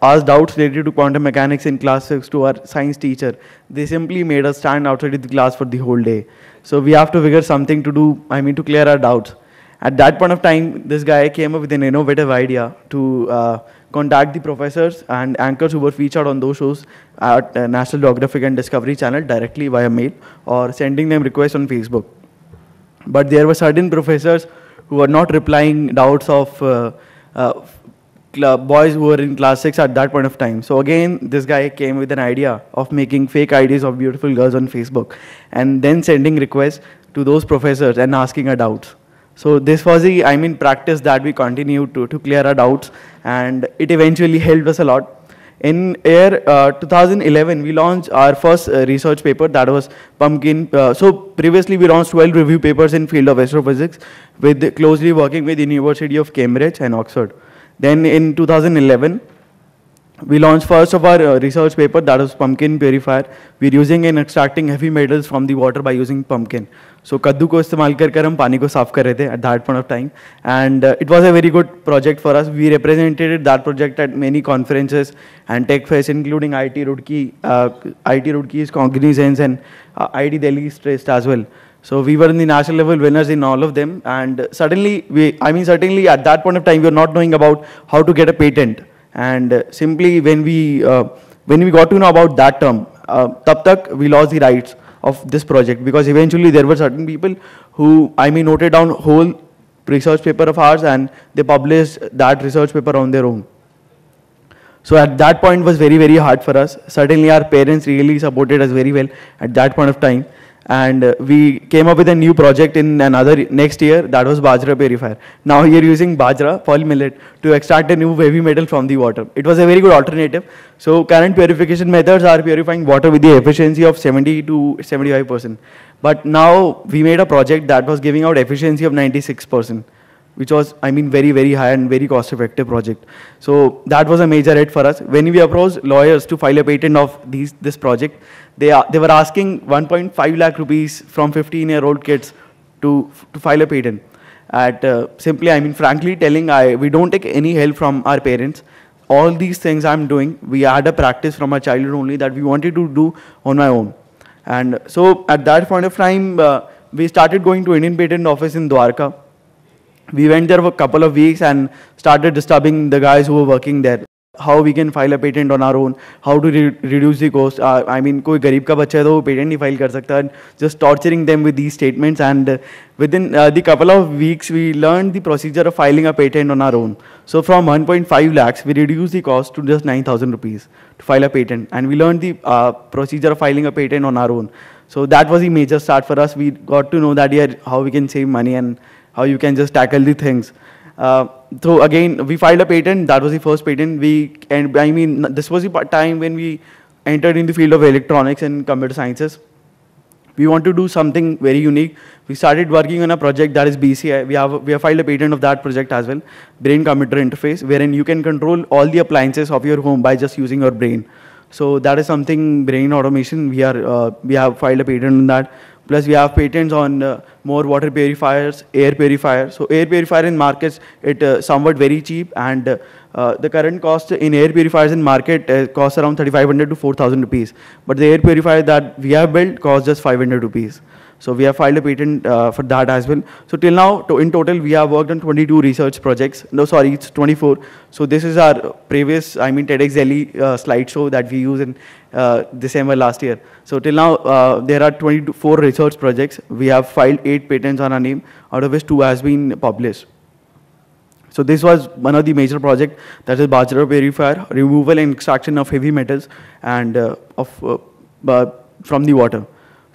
ask doubts related to quantum mechanics in class 6 to our science teacher, they simply made us stand outside of the class for the whole day. So we have to figure something to do, to clear our doubts. At that point of time, this guy came up with an innovative idea to contact the professors and anchors who were featured on those shows at National Geographic and Discovery Channel directly via mail or sending them requests on Facebook. But there were certain professors who were not replying doubts of boys who were in class 6 at that point of time. So again, this guy came with an idea of making fake IDs of beautiful girls on Facebook and then sending requests to those professors and asking our doubts. So this was the, practice that we continued to clear our doubts, and it eventually helped us a lot. In year 2011, we launched our first research paper, that was Pumpkin. So previously we launched 12 review papers in field of astrophysics, with closely working with the University of Cambridge and Oxford. Then in 2011, we launched first of our research paper, that was Pumpkin Purifier. We're using and extracting heavy metals from the water by using pumpkin. So kaddu ko istemal kar hum pani ko saaf kar rahe the at that point of time, and it was a very good project for us. We represented that project at many conferences and tech fairs, including IT Roorkee's Cognizance and IT Delhi's Trist as well. So we were in the national level winners in all of them, and suddenly certainly at that point of time we were not knowing about how to get a patent. And simply when we got to know about that term, tab tak we lost the rights of this project, because eventually there were certain people who noted down whole research paper of ours and they published that research paper on their own. So at that point was very, very hard for us. Certainly our parents really supported us very well at that point of time. And we came up with a new project in next year, that was Bajra Purifier. Now we are using Bajra, pearl millet, to extract a new heavy metal from the water. It was a very good alternative. So current purification methods are purifying water with the efficiency of 70 to 75%. But now we made a project that was giving out efficiency of 96%, which was, very, very high and very cost-effective project. So that was a major hit for us. When we approached lawyers to file a patent of this project, they were asking 1.5 lakh rupees from 15-year-old kids to file a patent. Simply, frankly telling, we don't take any help from our parents. All these things I'm doing, we had a practice from our childhood only that we wanted to do on my own. And so at that point of time, we started going to Indian Patent Office in Dwarka. We went there for a couple of weeks and started disturbing the guys who were working there. How we can file a patent on our own, how to reduce the cost. Koi garib ka bacha hai to wo patent nahi file kar sakta, and just torturing them with these statements. And within the couple of weeks, we learned the procedure of filing a patent on our own. So from 1.5 lakhs, we reduced the cost to just 9,000 rupees to file a patent. And we learned the procedure of filing a patent on our own. So that was the major start for us. We got to know that how we can save money and how you can just tackle the things. So again, we filed a patent. That was the first patent. This was the time when we entered in the field of electronics and computer sciences. We want to do something very unique. We started working on a project that is BCI. We have filed a patent of that project as well, brain-computer interface, wherein you can control all the appliances of your home by just using your brain. So that is something, brain automation. We have filed a patent on that. Plus, we have patents on more water purifiers, air purifiers. So air purifier in markets, it somewhat very cheap, and the current cost in air purifiers in market costs around 3,500 to 4,000 rupees. But the air purifier that we have built costs just 500 rupees. So we have filed a patent for that as well. So till now, in total, we have worked on 22 research projects. No, sorry, it's 24. So this is our previous, TEDx Delhi slideshow that we used in December last year. So till now, there are 24 research projects. We have filed 8 patents on our name, out of which 2 has been published. So this was one of the major projects, that is Bajra purifier, removal and extraction of heavy metals and from the water.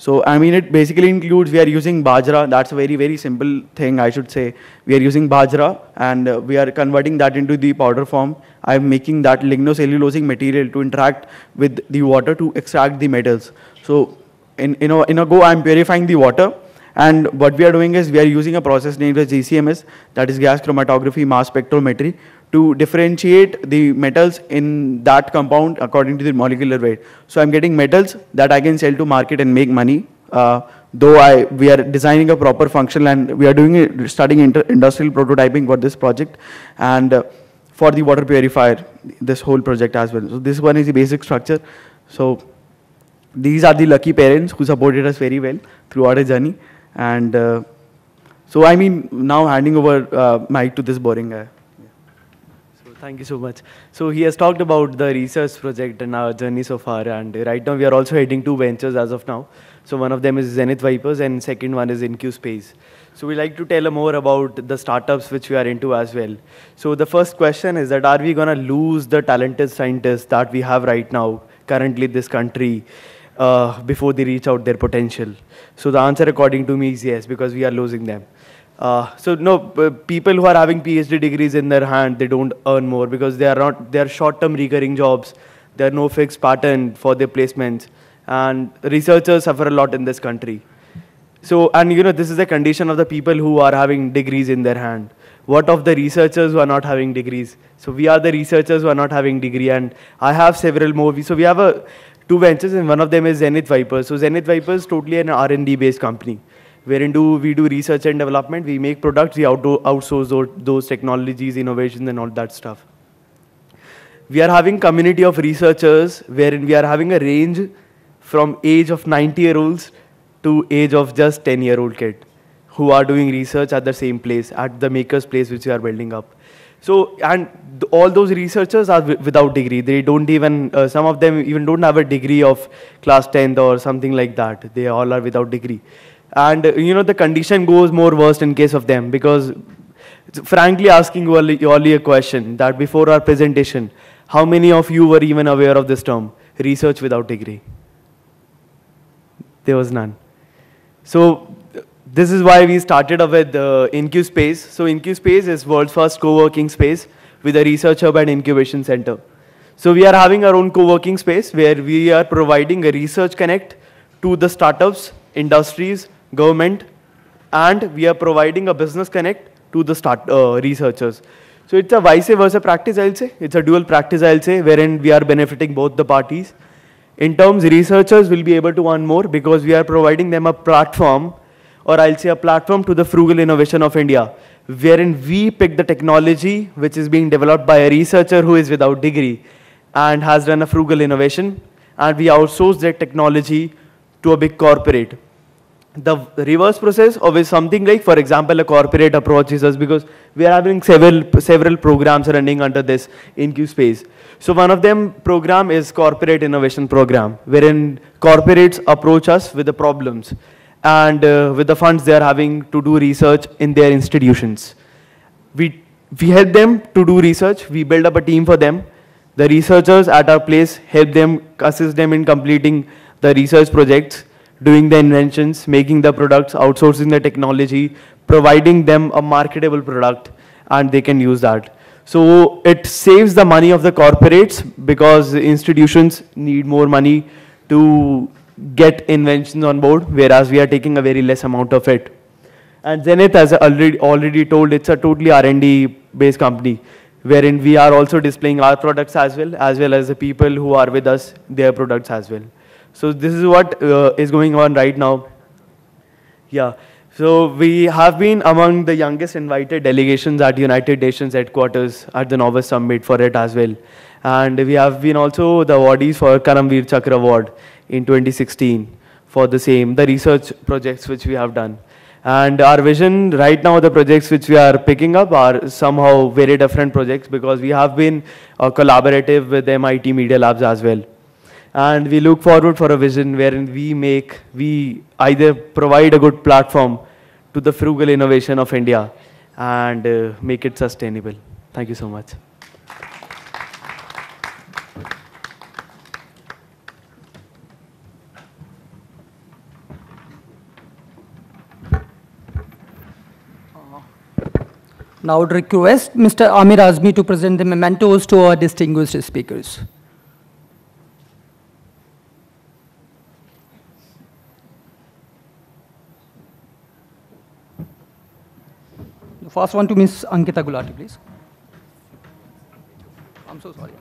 So, it basically includes, we are using Bajra. That's a very, very simple thing, I should say. We are using Bajra, and we are converting that into the powder form. I'm making that lignocellulosic material to interact with the water to extract the metals. So, in a go, I'm purifying the water. And what we are doing is, we are using a process named as GCMS, that is gas chromatography mass spectrometry, to differentiate the metals in that compound according to the molecular weight. So I'm getting metals that I can sell to market and make money. Though we are designing a proper function, and we are studying industrial prototyping for this project, and for the water purifier, this whole project as well. So this one is the basic structure. So these are the lucky parents who supported us very well throughout our journey. And so now handing over mic to this boring guy. Thank you so much. So he has talked about the research project and our journey so far, and right now we are also heading 2 ventures as of now. So one of them is Zenith Vipers, and second one is Incuspaze. So we like to tell more about the startups which we are into as well. So the first question is that, are we going to lose the talented scientists that we have right now, currently in this country, before they reach out their potential? So the answer according to me is yes, because we are losing them. So no, people who are having PhD degrees in their hand, they don't earn more because they are short-term recurring jobs. There are no fixed pattern for their placements, and researchers suffer a lot in this country. So, and this is the condition of the people who are having degrees in their hand. What of the researchers who are not having degrees? So we are the researchers who are not having degree, and I have several more. So we have 2 ventures, and one of them is Zenith Vipers. So Zenith Vipers is totally an R&D based company, wherein we do research and development, we make products, we outsource those technologies, innovations, and all that stuff. We are having community of researchers, wherein we are having a range from age of 90-year-olds to age of just 10-year-old kid, who are doing research at the same place, at the maker's place which we are building up. So, and all those researchers are without degree. They don't even, some of them even don't have a degree of class 10th or something like that. They all are without degree. And the condition goes more worse in case of them, because frankly asking you only a question that before our presentation, how many of you were even aware of this term, research without degree? There was none. So this is why we started off with Incuspace. So Incuspace is world's first co-working space with a research hub and incubation center. So we are having our own co-working space where we are providing a research connect to the startups, industries, government, and we are providing a business connect to the researchers. So it's a vice versa practice, I'll say. It's a dual practice, I'll say, wherein we are benefiting both the parties. In terms, researchers will be able to earn more because we are providing them a platform, or I'll say a platform to the frugal innovation of India, wherein we pick the technology which is being developed by a researcher who is without degree and has done a frugal innovation, and we outsource that technology to a big corporate. The reverse process of is something like, for example, a corporate approaches us because we are having several programs running under this Incuspace. So one of them program is corporate innovation program, wherein corporates approach us with the problems and with the funds they are having to do research in their institutions. We help them to do research. We build up a team for them. The researchers at our place help them, assist them in completing the research projects, doing the inventions, making the products, outsourcing the technology, providing them a marketable product, and they can use that. So it saves the money of the corporates because institutions need more money to get inventions on board, whereas we are taking a very less amount of it. And Zenith, as I already told, it's a totally R&D based company, wherein we are also displaying our products as well as the people who are with us, their products as well. So this is what is going on right now. Yeah. So we have been among the youngest invited delegations at United Nations headquarters at the Novice Summit for it as well. And we have been also the awardees for Karamveer Chakra Award in 2016 for the same, the research projects which we have done. And our vision right now, the projects which we are picking up are somehow very different projects because we have been collaborative with MIT Media Labs as well. And we look forward for a vision wherein we either provide a good platform to the frugal innovation of India and make it sustainable. Thank you so much. Now I would request Mr. Amir Azmi to present the mementos to our distinguished speakers. The first one to Ms. Ankita Gulati, please. I'm so sorry.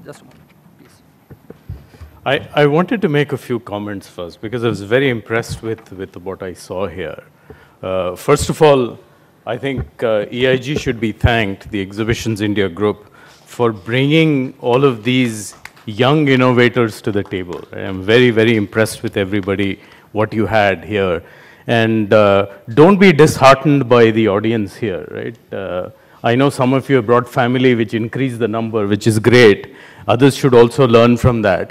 Just a moment, please. I wanted to make a few comments first because I was very impressed with what I saw here. First of all, I think EIG should be thanked, the Exhibitions India Group, for bringing all of these young innovators to the table. I am very, very impressed with everybody, what you had here. And don't be disheartened by the audience here, right? I know some of you have brought family, which increased the number, which is great. Others should also learn from that.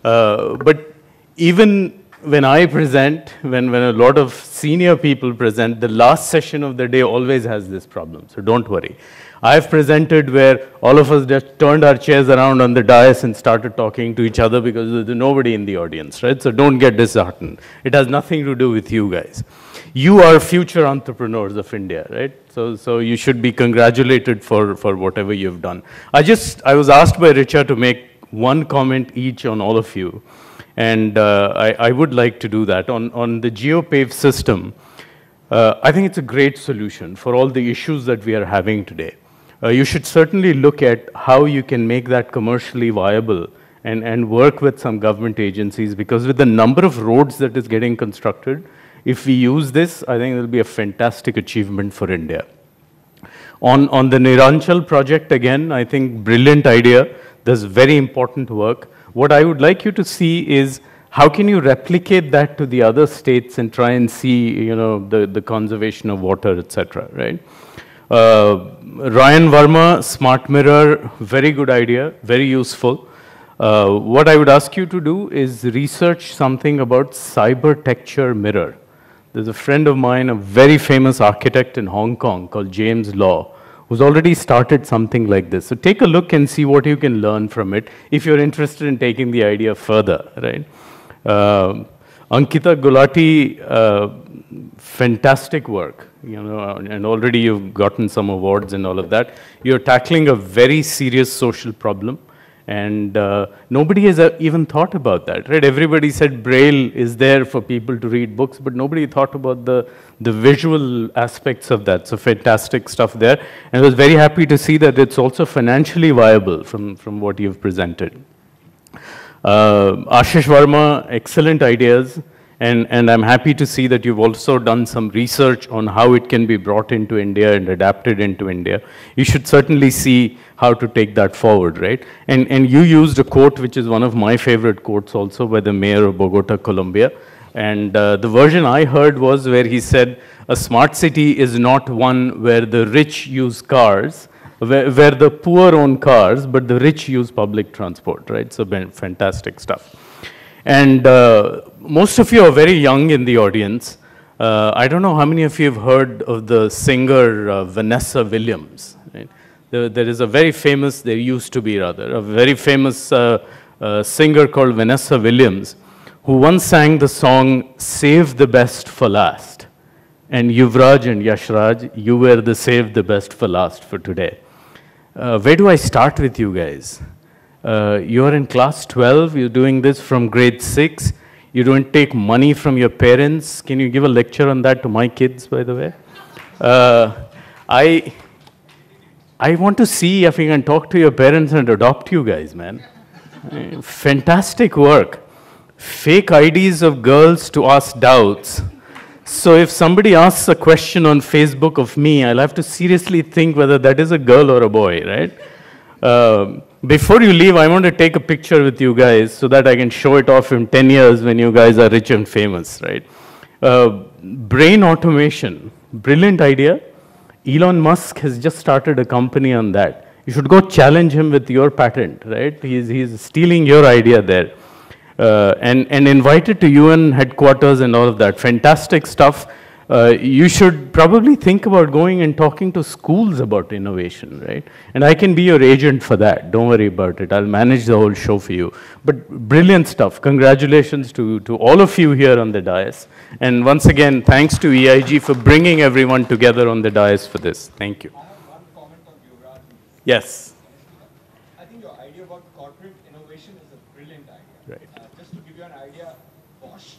But even when I present, when a lot of senior people present, the last session of the day always has this problem, so don't worry. I've presented where all of us just turned our chairs around on the dais and started talking to each other because there's nobody in the audience, right? So don't get disheartened. It has nothing to do with you guys. You are future entrepreneurs of India, right? So you should be congratulated for whatever you've done. I was asked by Richa to make one comment each on all of you. And I would like to do that. On the Geopave system, I think it's a great solution for all the issues that we are having today. You should certainly look at how you can make that commercially viable and work with some government agencies, because with the number of roads that is getting constructed, if we use this, I think it will be a fantastic achievement for India. On the Neeranchal project, again, I think brilliant idea. There's very important work. What I would like you to see is how can you replicate that to the other states and try and see, you know, the conservation of water, etc. Right? Ryaan, Verma, smart mirror, very good idea, very useful. What I would ask you to do is research something about cyber texture mirror. There's a friend of mine, a very famous architect in Hong Kong called James Law, who's already started something like this. So take a look and see what you can learn from it if you're interested in taking the idea further, right? Ankita Gulati, fantastic work, you know, and already you've gotten some awards and all of that. You're tackling a very serious social problem, and nobody has even thought about that, right? Everybody said Braille is there for people to read books, but nobody thought about the visual aspects of that. So fantastic stuff there. And I was very happy to see that it's also financially viable from what you've presented. Ashish, Verma, excellent ideas. And I'm happy to see that you've also done some research on how it can be brought into India and adapted into India. You should certainly see how to take that forward, right? And you used a quote, which is one of my favorite quotes also, by the mayor of Bogota, Colombia. And the version I heard was where he said, a smart city is not one where the rich use cars, where the poor own cars, but the rich use public transport, right? So fantastic stuff. And most of you are very young in the audience. I don't know how many of you have heard of the singer Vanessa Williams. Right? There is a very famous, there used to be rather, a very famous singer called Vanessa Williams, who once sang the song, Save the Best for Last. And Yuvraj and Yashraj, you were the Save the Best for Last for today. Where do I start with you guys? You're in class 12, you're doing this from grade 6, you don't take money from your parents. Can you give a lecture on that to my kids, by the way? I want to see if we can talk to your parents and adopt you guys, man. Fantastic work. Fake IDs of girls to ask doubts. So if somebody asks a question on Facebook of me, I'll have to seriously think whether that is a girl or a boy, right? Before you leave, I want to take a picture with you guys so that I can show it off in 10 years when you guys are rich and famous, right? Brain automation, brilliant idea. Elon Musk has just started a company on that. You should go challenge him with your patent, right? He's stealing your idea there. And invite it to UN headquarters and all of that. Fantastic stuff. You should probably think about going and talking to schools about innovation, right? And I can be your agent for that. Don't worry about it. I'll manage the whole show for you. But brilliant stuff. Congratulations to all of you here on the dais. And once again, thanks to EIG for bringing everyone together on the dais for this. Thank you. I have one comment on Yuvraj. Yes. I think your idea about corporate innovation is a brilliant idea. Right. Just to give you an idea, Bosch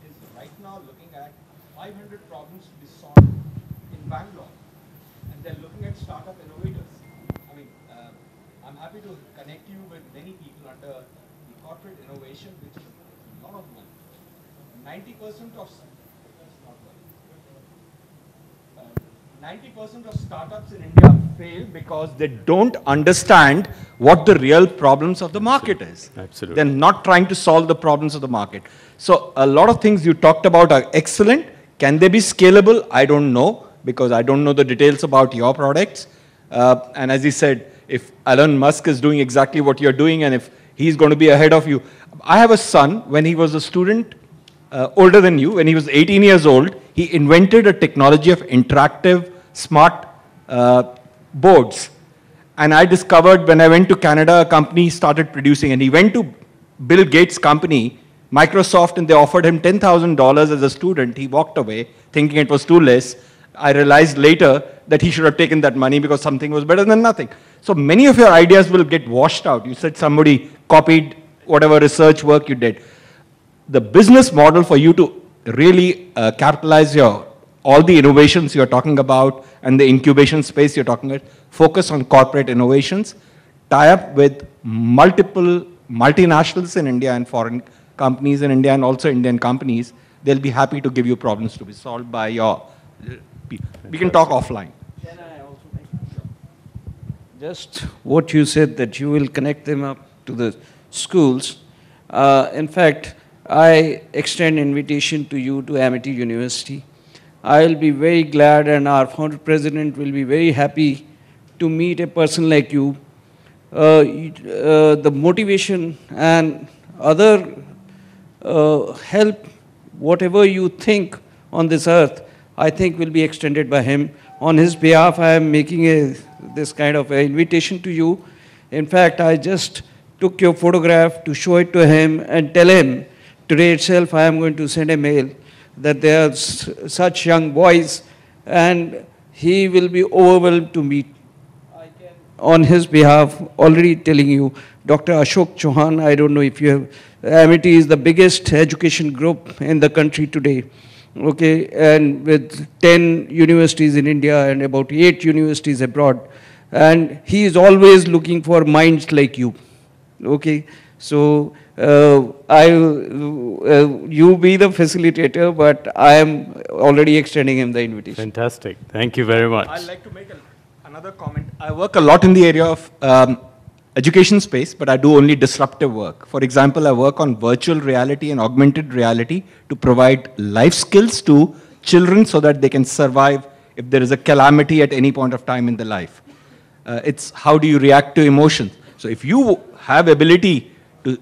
is right now looking at 500 problems to be solved in Bangalore, and they're looking at startup innovators. I mean, I'm happy to connect you with many people under the corporate innovation, which is a lot of money. 90% of 90% of startups in India fail because they don't understand what the real problems of the market is. Absolutely. They're not trying to solve the problems of the market. So a lot of things you talked about are excellent. Can they be scalable? I don't know, because I don't know the details about your products. And as he said, if Elon Musk is doing exactly what you're doing and if he's going to be ahead of you. I have a son, when he was a student, older than you, when he was 18 years old, he invented a technology of interactive smart boards. And I discovered when I went to Canada, a company started producing, and he went to Bill Gates' company, Microsoft, and they offered him $10,000 as a student. He walked away thinking it was too less. I realized later that he should have taken that money because something was better than nothing. So many of your ideas will get washed out. You said somebody copied whatever research work you did. The business model for you to really capitalize all the innovations you're talking about and the incubation space you're talking about, focus on corporate innovations, tie up with multiple multinationals in India and foreign companies in India and also Indian companies. They'll be happy to give you problems to be solved by your people. We can talk offline. Can I also make sure? Just what you said, that you will connect them up to the schools. In fact, I extend invitation to you to Amity University. I'll be very glad, and our founder president will be very happy to meet a person like you. The motivation and other help, whatever you think on this earth, I think will be extended by him. On his behalf, I am making this kind of an invitation to you. In fact, I just took your photograph to show it to him and tell him today itself I am going to send a mail that there are such young boys, and he will be overwhelmed to meet. I can, on his behalf, already telling you, Dr. Ashok Chauhan, I don't know if you have, Amity is the biggest education group in the country today. Okay, and with 10 universities in India and about 8 universities abroad. And he is always looking for minds like you. Okay, so you be the facilitator, but I am already extending him the invitation. Fantastic. Thank you very much. I'd like to make another comment. I work a lot in the area of education space, but I do only disruptive work. For example, I work on virtual reality and augmented reality to provide life skills to children so that they can survive if there is a calamity at any point of time in their life. It's how do you react to emotions. So if you have ability to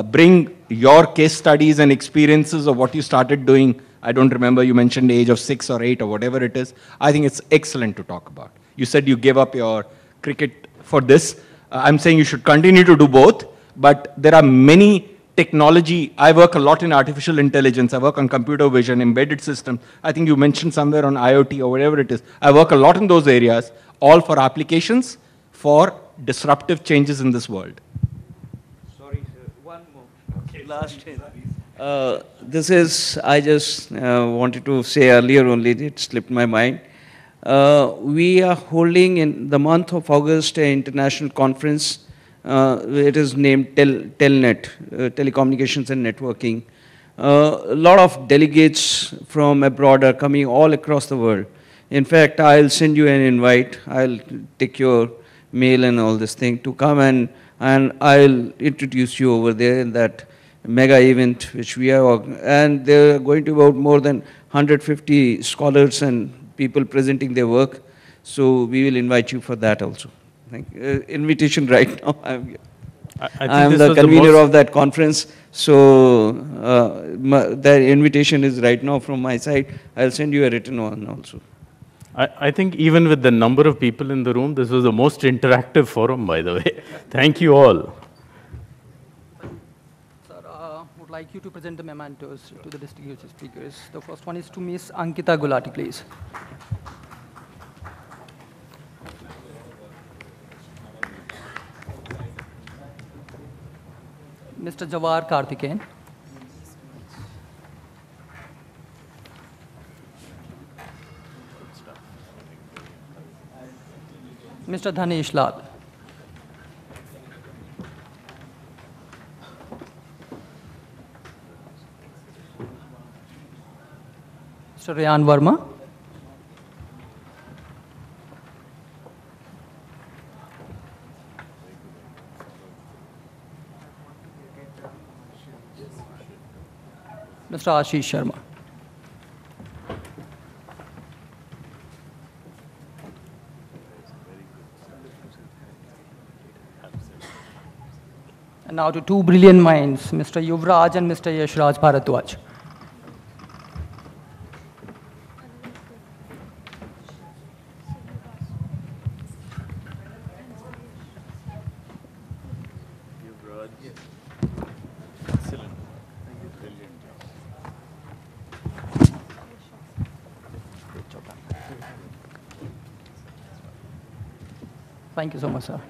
bring your case studies and experiences of what you started doing, I don't remember, you mentioned the age of 6 or 8 or whatever it is, I think it's excellent to talk about. You said you gave up your cricket for this. I'm saying you should continue to do both, but there are many technology. I work a lot in artificial intelligence. I work on computer vision, embedded systems. I think you mentioned somewhere on IoT or whatever it is. I work a lot in those areas, all for applications for disruptive changes in this world. Sorry, sir. One more. Okay. Last thing. This is, I just wanted to say earlier only, it slipped my mind. We are holding in the month of August an international conference. It is named Telnet, Telecommunications and Networking. A lot of delegates from abroad are coming all across the world. In fact, I'll send you an invite. I'll take your mail and all this thing to come, and I'll introduce you over there in that mega event which we are, and there are going to be about more than 150 scholars and people presenting their work. So we will invite you for that also. Thank you. Invitation right now. I'm the convener of that conference, so the invitation is right now from my side. I'll send you a written one also. I think even with the number of people in the room, this was the most interactive forum, by the way. Thank you all. Sir, would like you to present the mementos to the distinguished speakers. The first one is to Ms. Ankita Gulati, please. Mr. Jawahar Karthikeyan. Mr. Dhanesh Lal. Mr. Ryaan Verma. Mr. Ashish Sharma. And now to two brilliant minds, Mr. Yuvraj and Mr. Yashraj Bhardwaj. Thank you so much, sir.